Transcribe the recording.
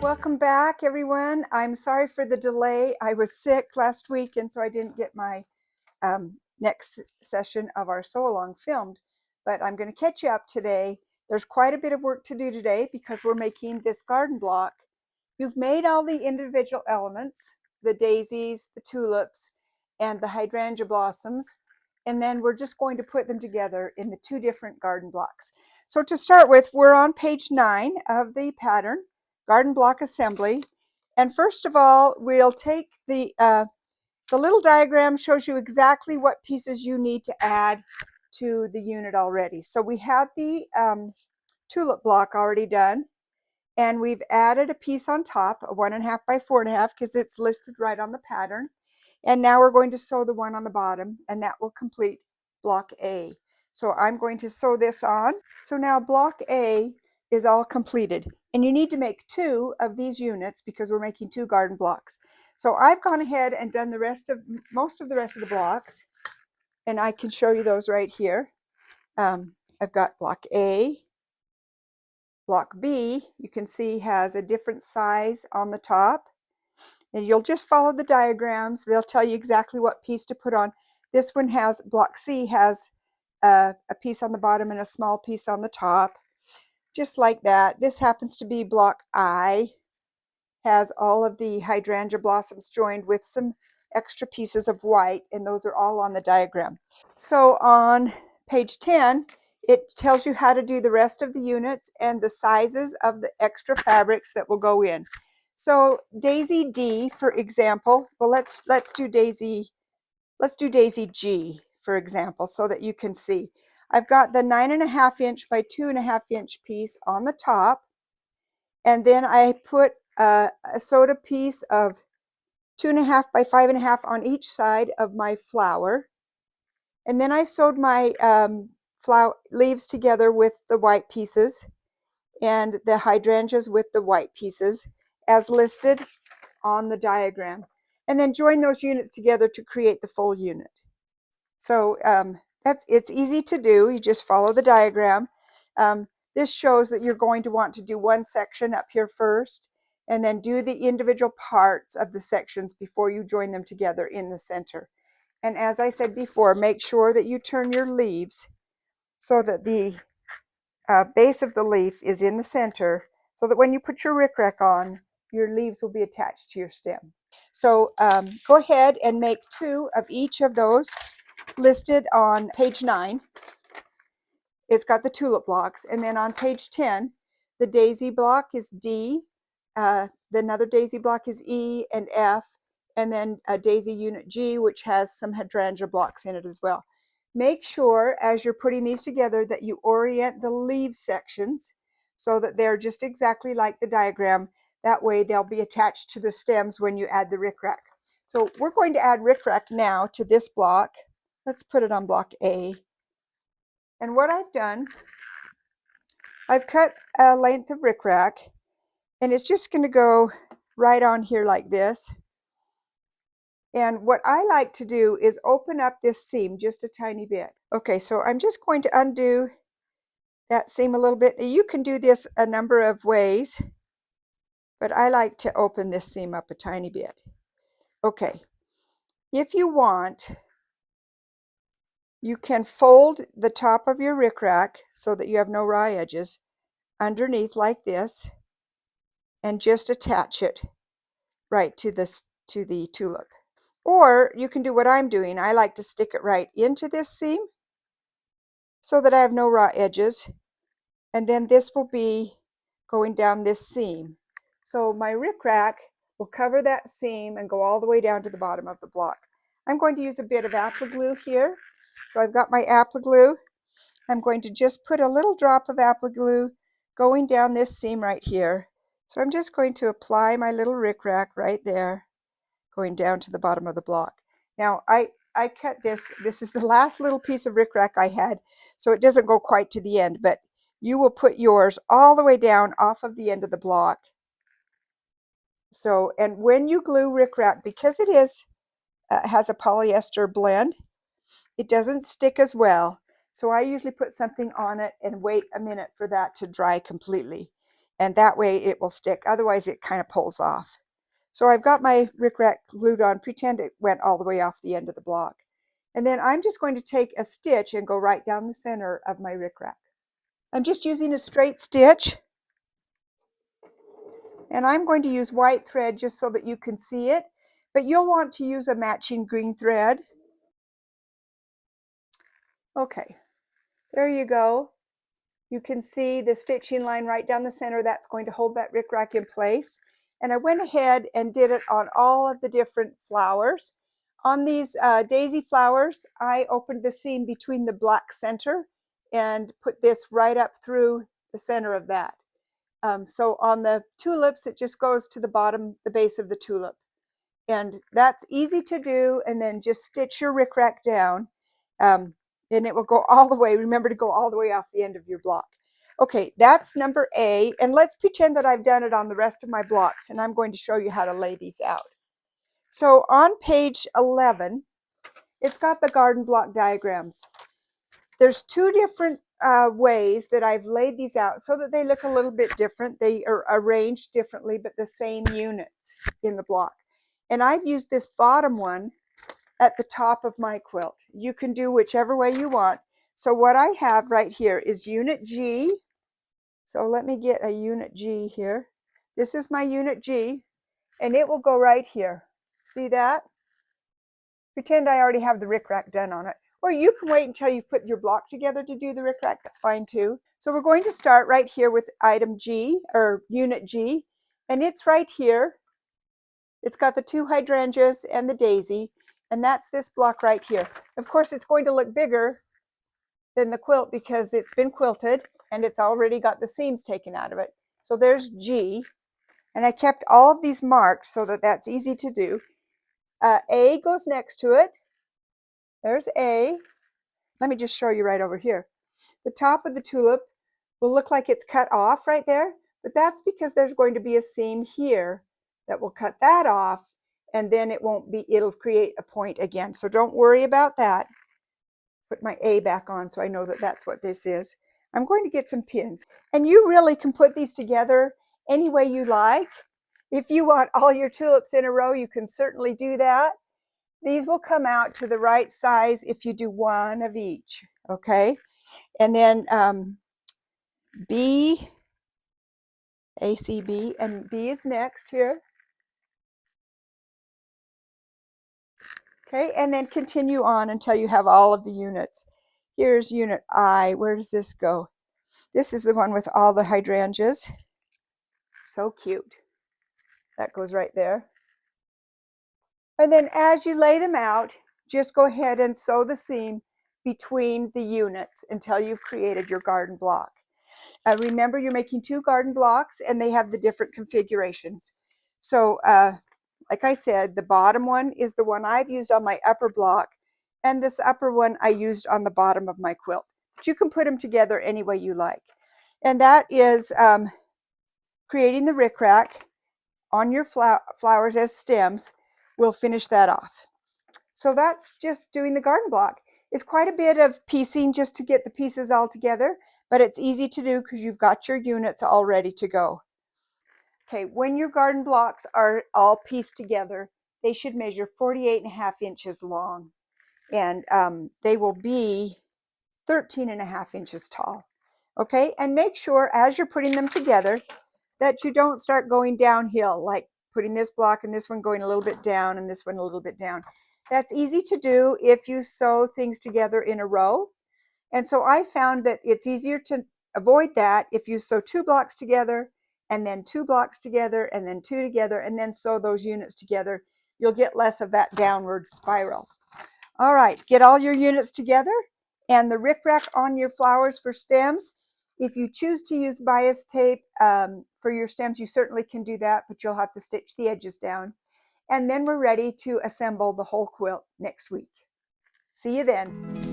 Welcome back, everyone. I'm sorry for the delay. I was sick last week, and so I didn't get my next session of our sew-along filmed, but I'm going to catch you up today. There's quite a bit of work to do today because we're making this garden block. You've made all the individual elements, the daisies, the tulips, and the hydrangea blossoms, and then we're just going to put them together in the two different garden blocks. So to start with, we're on page 9 of the pattern, Garden Block Assembly. And first of all, we'll take the little diagram shows you exactly what pieces you need to add to the unit already. So we had the tulip block already done, and we've added a piece on top, a 1.5 by 4.5, because it's listed right on the pattern. And now we're going to sew the one on the bottom, and that will complete block A. So I'm going to sew this on. So now block A is all completed, and you need to make 2 of these units because we're making 2 garden blocks. So I've gone ahead and done most of the rest of the blocks, and I can show you those right here. I've got block A. Block B, you can see, has a different size on the top, and you'll just follow the diagrams. They'll tell you exactly what piece to put on. This one has, block C has a piece on the bottom and a small piece on the top, just like that. This happens to be block I, has all of the hydrangea blossoms joined with some extra pieces of white, and those are all on the diagram. So on page 10, it tells you how to do the rest of the units and the sizes of the extra fabrics that will go in. So Daisy D, for example, well, let's do Daisy G, for example, so that you can see. I've got the 9.5 inch by 2.5 inch piece on the top, and then I put a sewed a piece of 2.5 by 5.5 on each side of my flower. And then I sewed my flower leaves together with the white pieces and the hydrangeas with the white pieces as listed on the diagram. And then join those units together to create the full unit. So it's easy to do. You just follow the diagram. This shows that you're going to want to do one section up here first, and then do the individual parts of the sections before you join them together in the center. And as I said before, make sure that you turn your leaves so that the base of the leaf is in the center, so that when you put your rickrack on, your leaves will be attached to your stem. So go ahead and make 2 of each of those listed on page 9. It's got the tulip blocks. And then on page 10, the daisy block is D, another daisy block is E and F, and then a daisy unit G, which has some hydrangea blocks in it as well. Make sure as you're putting these together that you orient the leaf sections so that they're just exactly like the diagram. That way they'll be attached to the stems when you add the rickrack. So we're going to add rickrack now to this block. Let's put it on block A. And what I've done, I've cut a length of rickrack, and it's just going to go right on here like this. And what I like to do is open up this seam just a tiny bit. Okay, so I'm just going to undo that seam a little bit. You can do this a number of ways, but I like to open this seam up a tiny bit. Okay, if you want, you can fold the top of your rickrack so that you have no raw edges underneath like this, and just attach it right to the tulip. Or you can do what I'm doing. I like to stick it right into this seam so that I have no raw edges, and then this will be going down this seam. So my rickrack will cover that seam and go all the way down to the bottom of the block. I'm going to use a bit of apple glue here. So I've got my apple glue. I'm going to just put a little drop of apple glue going down this seam right here. So I'm just going to apply my little rickrack right there, going down to the bottom of the block. Now I cut this is the last little piece of rickrack I had, so it doesn't go quite to the end, but you will put yours all the way down off of the end of the block. So, and when you glue rickrack, because it has a polyester blend, it doesn't stick as well. So I usually put something on it and wait a minute for that to dry completely. and that way it will stick. Otherwise it kind of pulls off. So I've got my rickrack glued on. Pretend it went all the way off the end of the block. And then I'm just going to take a stitch and go right down the center of my rickrack. I'm just using a straight stitch, and I'm going to use white thread just so that you can see it, but you'll want to use a matching green thread. Okay, there you go. You can see the stitching line right down the center. That's going to hold that rickrack in place. And I went ahead and did it on all of the different flowers. On these daisy flowers, I opened the seam between the black center and put this right up through the center of that. So on the tulips, it just goes to the bottom, the base of the tulip. And that's easy to do, and then just stitch your rickrack down, and it will go all the way. Remember to go all the way off the end of your block. Okay, that's number A, and let's pretend that I've done it on the rest of my blocks, and I'm going to show you how to lay these out. So on page 11, it's got the garden block diagrams. There's two different ways that I've laid these out so that they look a little bit different. They are arranged differently, but the same units in the block. And I've used this bottom one at the top of my quilt. You can do whichever way you want. So what I have right here is unit G. So let me get a unit G here. This is my unit G, and it will go right here. See that? Pretend I already have the rickrack done on it. Or you can wait until you put your block together to do the rickrack. That's fine too. So we're going to start right here with item G, or unit G, and it's right here. It's got the two hydrangeas and the daisy, and that's this block right here. Of course, it's going to look bigger than the quilt because it's been quilted and it's already got the seams taken out of it. So there's G, and I kept all of these marked so that that's easy to do. A goes next to it. There's A. Let me just show you right over here. The top of the tulip will look like it's cut off right there, but that's because there's going to be a seam here that will cut that off, and then it won't be, it'll create a point again. So don't worry about that. Put my A back on so I know that that's what this is. I'm going to get some pins, and you really can put these together any way you like. If you want all your tulips in a row, you can certainly do that. These will come out to the right size if you do one of each, okay? And then B, A, C, B, and B is next here. Okay, and then continue on until you have all of the units. Here's unit I. Where does this go? This is the one with all the hydrangeas. So cute. That goes right there. And then as you lay them out, just go ahead and sew the seam between the units until you've created your garden block. Remember, you're making two garden blocks and they have the different configurations. So like I said, the bottom one is the one I've used on my upper block, and this upper one I used on the bottom of my quilt. But you can put them together any way you like. And that is creating the rickrack on your flowers as stems. We'll finish that off. So that's just doing the garden block. It's quite a bit of piecing just to get the pieces all together, but it's easy to do because you've got your units all ready to go. Okay, when your garden blocks are all pieced together, they should measure 48.5 inches long, and they will be 13.5 inches tall. Okay, and make sure as you're putting them together that you don't start going downhill, like putting this block and this one going a little bit down and this one a little bit down. That's easy to do if you sew things together in a row. And so I found that it's easier to avoid that if you sew two blocks together and then two blocks together and then two together and then sew those units together. You'll get less of that downward spiral. All right, get all your units together and the rickrack on your flowers for stems. If you choose to use bias tape for your stems, you certainly can do that, but you'll have to stitch the edges down. And then we're ready to assemble the whole quilt next week. See you then.